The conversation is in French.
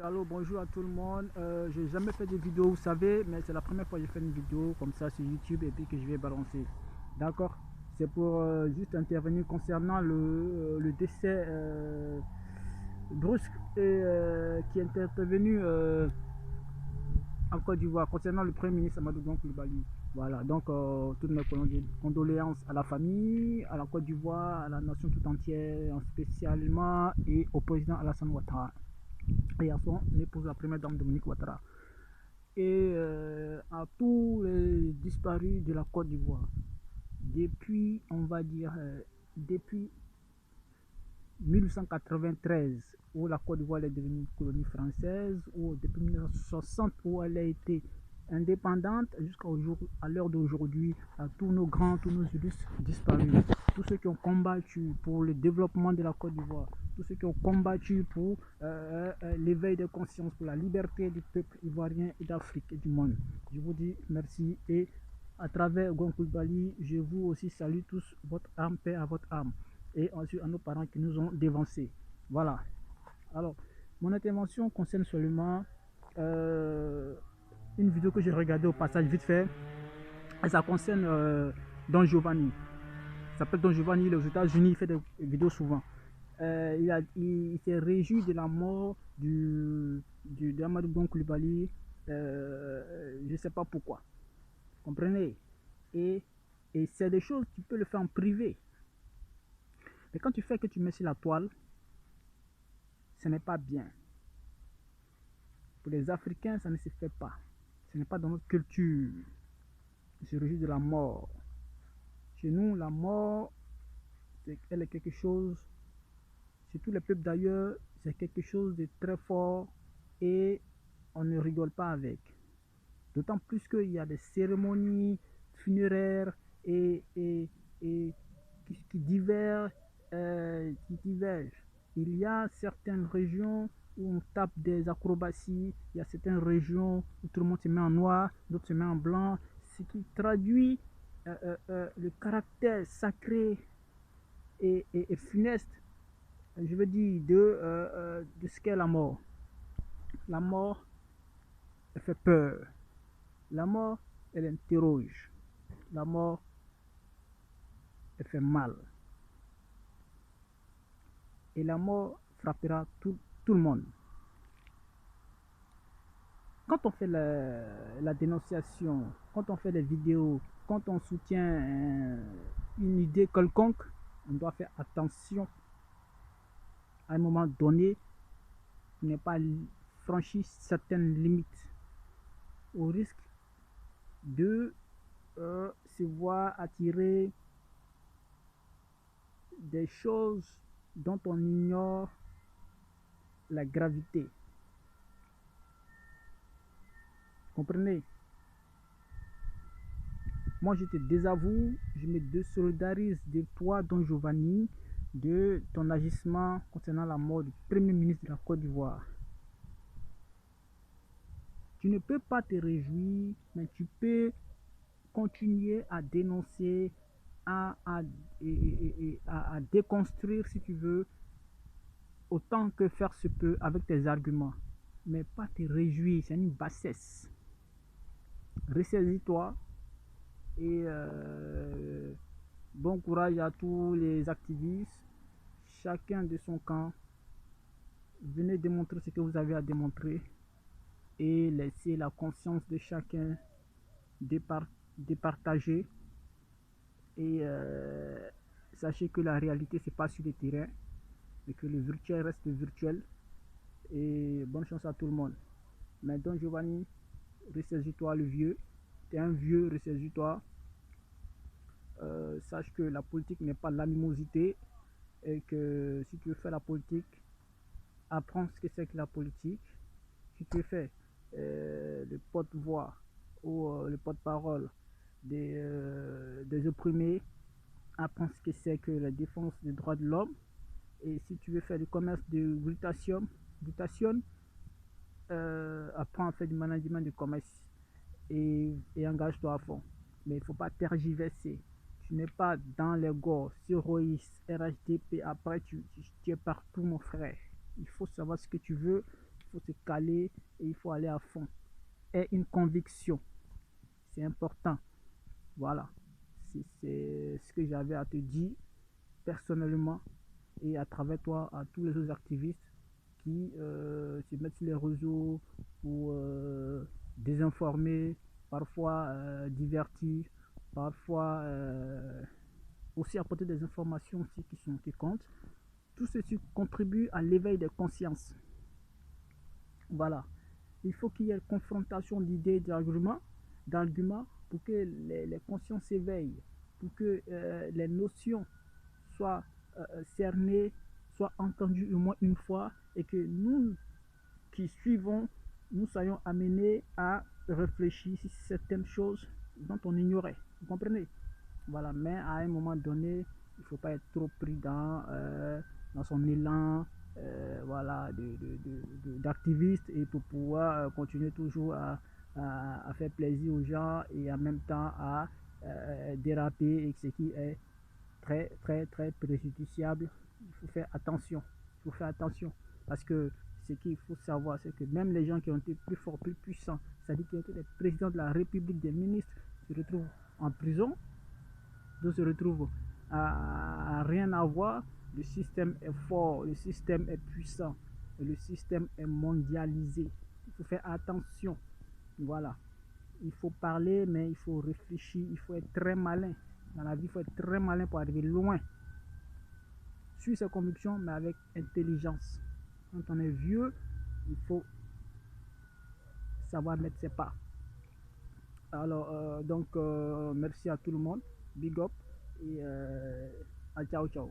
Allô, bonjour à tout le monde. J'ai jamais fait de vidéo, vous savez, mais c'est la première fois que je fais une vidéo comme ça sur YouTube et puis que je vais balancer. D'accord? C'est pour juste intervenir concernant le décès brusque qui est intervenu en Côte d'Ivoire concernant le Premier ministre Amadou Gon Coulibaly. Voilà, donc toutes mes condoléances à la famille, à la Côte d'Ivoire, à la nation tout entière, spécialement, et au président Alassane Ouattara et à son épouse, la première dame Dominique Ouattara, et à tous les disparus de la Côte d'Ivoire. Depuis, on va dire, depuis 1893, où la Côte d'Ivoire est devenue une colonie française, ou depuis 1960, où elle a été indépendante, jusqu'à l'heure d'aujourd'hui, à tous nos grands, tous nos illustres disparus, tous ceux qui ont combattu pour le développement de la Côte d'Ivoire, tous ceux qui ont combattu pour l'éveil de conscience, pour la liberté du peuple ivoirien et d'Afrique et du monde. Je vous dis merci, et à travers Gon Coulibaly, je vous aussi salue tous, votre âme, paix à votre âme, et ensuite à nos parents qui nous ont dévancés. Voilà. Alors, mon intervention concerne seulement une vidéo que j'ai regardée au passage vite fait, et ça concerne Don Giovanni. Il s'appelle Don Giovanni, il est aux États-Unis, il fait des vidéos souvent. Il s'est réjoui de la mort d'Amadou Gon Coulibaly, je ne sais pas pourquoi. Vous comprenez? Et c'est des choses, tu peux le faire en privé. Mais quand tu fais que tu mets sur la toile, ce n'est pas bien. Pour les Africains, ça ne se fait pas. Ce n'est pas dans notre culture. Il se réjouit de la mort. Chez nous, la mort, elle est quelque chose, chez tous les peuples d'ailleurs, c'est quelque chose de très fort et on ne rigole pas avec. D'autant plus qu'il y a des cérémonies funéraires et qui divergent. Il y a certaines régions où on tape des acrobaties, il y a certaines régions où tout le monde se met en noir, d'autres se met en blanc, ce qui traduit le caractère sacré et funeste, je veux dire, de ce qu'est la mort. La mort, elle fait peur. La mort, elle interroge. La mort, elle fait mal. Et la mort frappera tout le monde. Quand on fait la dénonciation, quand on fait des vidéos, quand on soutient une idée quelconque, on doit faire attention à un moment donné, ne pas franchir certaines limites, au risque de se voir attirer des choses dont on ignore la gravité. Comprenez? Moi, je te désavoue, je me désolidarise de toi, Don Giovanni, de ton agissement concernant la mort du Premier ministre de la Côte d'Ivoire. Tu ne peux pas te réjouir, mais tu peux continuer à dénoncer, à déconstruire, si tu veux, autant que faire se peut avec tes arguments. Mais pas te réjouir, c'est une bassesse. Ressaisis-toi et bon courage à tous les activistes, chacun de son camp. Venez démontrer ce que vous avez à démontrer et laissez la conscience de chacun départager. Et sachez que la réalité, c'est pas sur le terrain, mais que le virtuel reste virtuel. Et bonne chance à tout le monde. Mais Don Giovanni, ressaisis-toi le vieux. Tu es un vieux, ressaisis-toi. Sache que la politique n'est pas l'animosité et que si tu veux faire la politique, apprends ce que c'est que la politique. Si tu fais le porte-voix ou le porte-parole des opprimés, apprends ce que c'est que la défense des droits de l'homme. Et si tu veux faire du commerce de glutation, apprends à faire du management de commerce et engage-toi à fond. Mais il ne faut pas tergiverser. Tu n'es pas dans les gorges, Roïs, RHDP, après tu es partout mon frère. Il faut savoir ce que tu veux, faut se caler et il faut aller à fond. Et une conviction, c'est important. Voilà, c'est ce que j'avais à te dire personnellement et à travers toi à tous les autres activistes qui se mettent sur les réseaux pour désinformer, parfois divertir, parfois aussi apporter des informations aussi qui comptent. Tout ceci contribue à l'éveil des consciences. Voilà. Il faut qu'il y ait une confrontation d'idées, d'arguments pour que les consciences s'éveillent, pour que les notions soient cernées, soient entendues au moins une fois et que nous qui suivons, nous soyons amenés à réfléchir sur certaines choses dont on ignorait. Vous comprenez? Voilà, mais à un moment donné, il ne faut pas être trop prudent dans son élan voilà, d'activiste et pour pouvoir continuer toujours à faire plaisir aux gens et en même temps à déraper, et ce qui est très préjudiciable. Il faut faire attention. Il faut faire attention parce que ce qu'il faut savoir, c'est que même les gens qui ont été plus forts, plus puissants, c'est-à-dire qui ont été les présidents de la République, des ministres, se retrouvent en prison, d'autres se retrouvent à rien avoir. Le système est fort, le système est puissant, et le système est mondialisé. Il faut faire attention. Voilà. Il faut parler, mais il faut réfléchir, il faut être très malin. Dans la vie, il faut être très malin pour arriver loin. Suivre ses convictions, mais avec intelligence. Quand on est vieux, il faut savoir mettre ses pas. Alors, donc, merci à tout le monde. Big up et ciao, ciao.